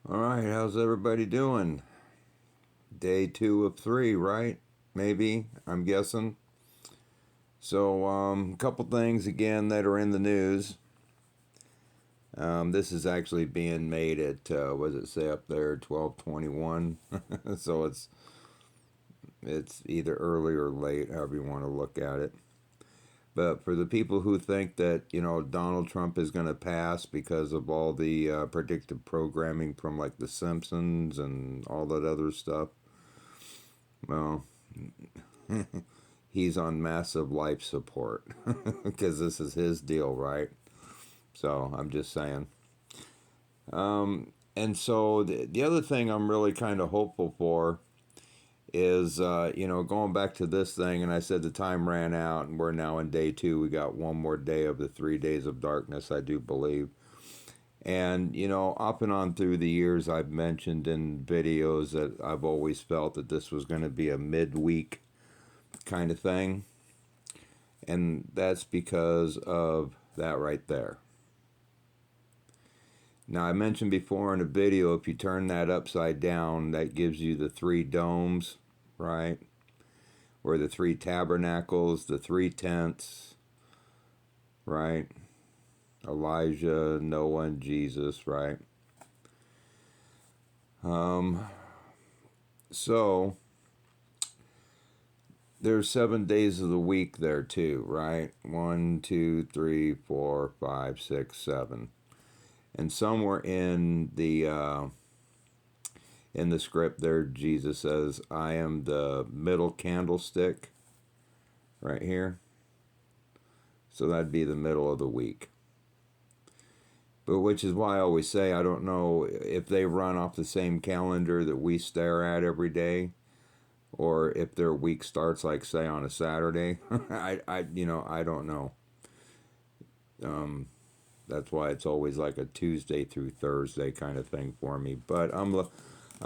All right, how's everybody doing? Day 2 of 3, right? Maybe, I'm guessing. So, a couple things again that are in the news. This is actually being made at, what does it say up there, 12:21? So it's either early or late, however you want to look at it. But for the people who think that, Donald Trump is going to pass because of all the predictive programming from like The Simpsons and all that other stuff, well, he's on massive life support because this is his deal, right? So I'm just saying. And so the other thing I'm really kind of hopeful for is, going back to this thing, and I said the time ran out, and we're now in day 2. We got one more day of the 3 days of darkness, I do believe. And, off and on through the years, I've mentioned in videos that I've always felt that this was going to be a midweek kind of thing. And that's because of that right there. Now, I mentioned before in a video, if you turn that upside down, that gives you the 3 domes, right? Or the 3 tabernacles, the 3 tents, right? Elijah, Noah, and Jesus, right? So there's 7 days of the week there too, right? 1, 2, 3, 4, 5, 6, 7. And somewhere in the script there, Jesus says, I am the middle candlestick right here. So that'd be the middle of the week. But which is why I always say I don't know if they run off the same calendar that we stare at every day, or if their week starts like say on a Saturday. I don't know. That's why it's always like a Tuesday through Thursday kind of thing for me. But I'm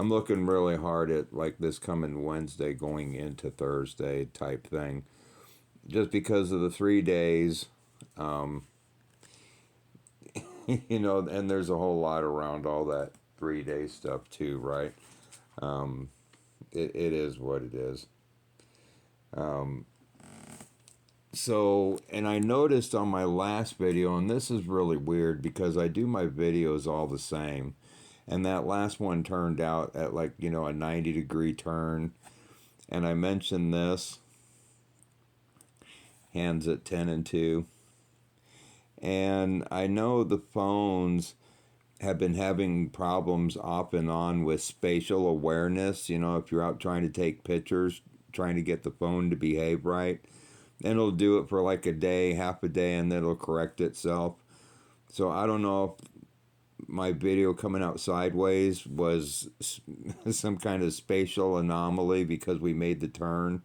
looking really hard at like this coming Wednesday going into Thursday type thing, just because of the 3 days. Um, and there's a whole lot around all that 3 day stuff too, right? It is what it is. So, and I noticed on my last video, and this is really weird because I do my videos all the same, and that last one turned out at like, a 90-degree turn, and I mentioned this, hands at 10 and 2, and I know the phones have been having problems off and on with spatial awareness. If you're out trying to take pictures, trying to get the phone to behave right, and it'll do it for like a day, half a day, and then it'll correct itself. So I don't know if my video coming out sideways was some kind of spatial anomaly because we made the turn.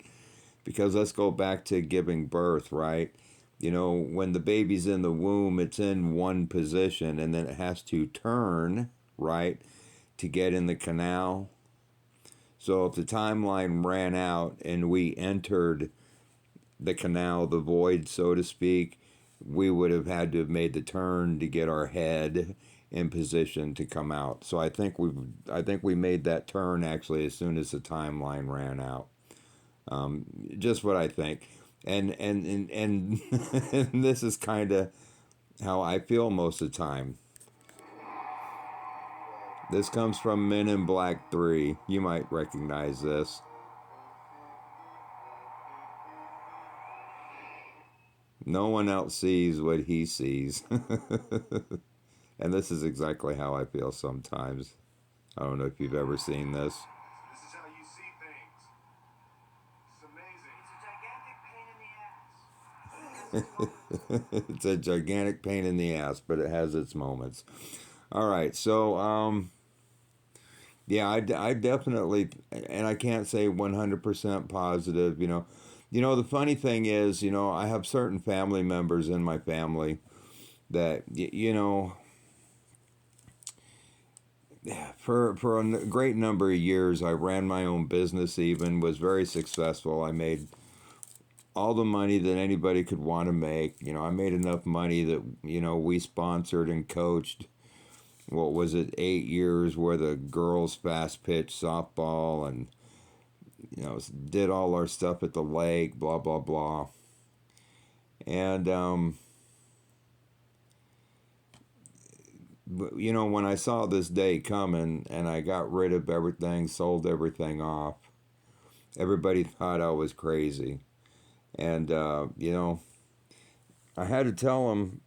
Because let's go back to giving birth, right? When the baby's in the womb, it's in one position and then it has to turn, right, to get in the canal. So if the timeline ran out and we entered the canal, the void, so to speak, we would have had to have made the turn to get our head in position to come out. So I think we made that turn actually as soon as the timeline ran out. Just what I think, and this is kind of how I feel most of the time. This comes from Men in Black 3. You might recognize this. No one else sees what he sees. And this is exactly how I feel sometimes. I don't know if you've ever seen this. This is how you see things. It's amazing. It's a gigantic pain in the ass, but it has its moments. All right, so yeah, I definitely, and I can't say 100% positive. The funny thing is, I have certain family members in my family that for a great number of years, I ran my own business. Even was very successful. I made all the money that anybody could want to make. I made enough money that we sponsored and coached what was it, 8 years worth of girls fast pitch softball, and did all our stuff at the lake, blah blah blah. And when I saw this day coming and I got rid of everything, sold everything off, everybody thought I was crazy. And I had to tell them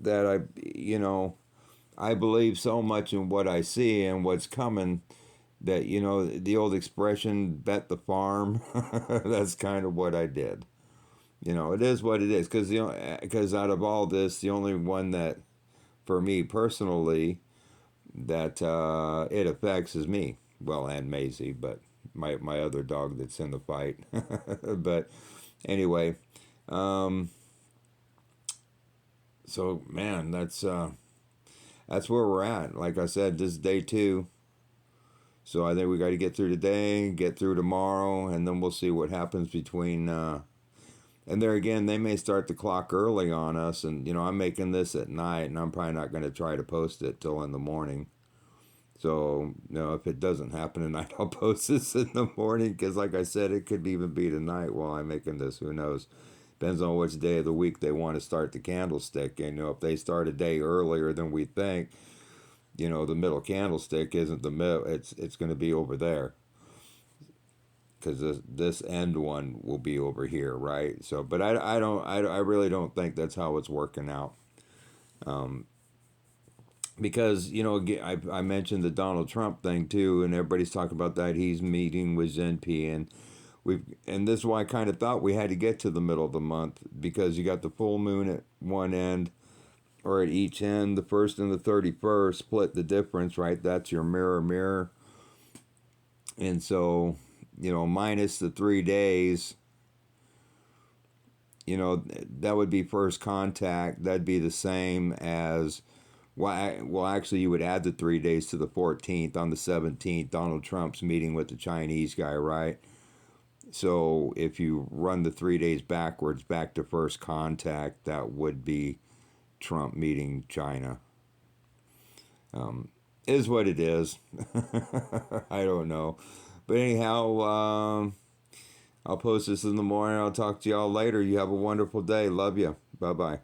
that I believe so much in what I see and what's coming that the old expression "bet the farm." That's kind of what I did. It is what it is, because out of all this, the only one that, for me personally, that it affects is me. Well, and Maisie, but my other dog that's in the fight. But anyway, um, so man, that's where we're at. Like I said, this is day 2. So I think we got to get through today, get through tomorrow, and then we'll see what happens between. And there again, they may start the clock early on us, and I'm making this at night, and I'm probably not going to try to post it till in the morning. So if it doesn't happen tonight, I'll post this in the morning, because like I said, it could even be tonight while I'm making this. Who knows? Depends on which day of the week they want to start the candlestick. And if they start a day earlier than we think, the middle candlestick isn't the middle. It's going to be over there, because this end one will be over here, right? So, but I really don't think that's how it's working out. Because I mentioned the Donald Trump thing too, and everybody's talking about that. He's meeting with Zinpi, and this is why I kind of thought we had to get to the middle of the month, because you got the full moon at one end, or at each end. The first and the 31st split the difference, right? That's your mirror. And so, minus the 3 days, that would be first contact. That'd be the same as, well, actually, you would add the 3 days to the 14th. On the 17th, Donald Trump's meeting with the Chinese guy, right? So if you run the 3 days backwards, back to first contact, that would be Trump meeting China. Is what it is. I don't know. But anyhow, I'll post this in the morning. I'll talk to y'all later. You have a wonderful day. Love you. Bye bye.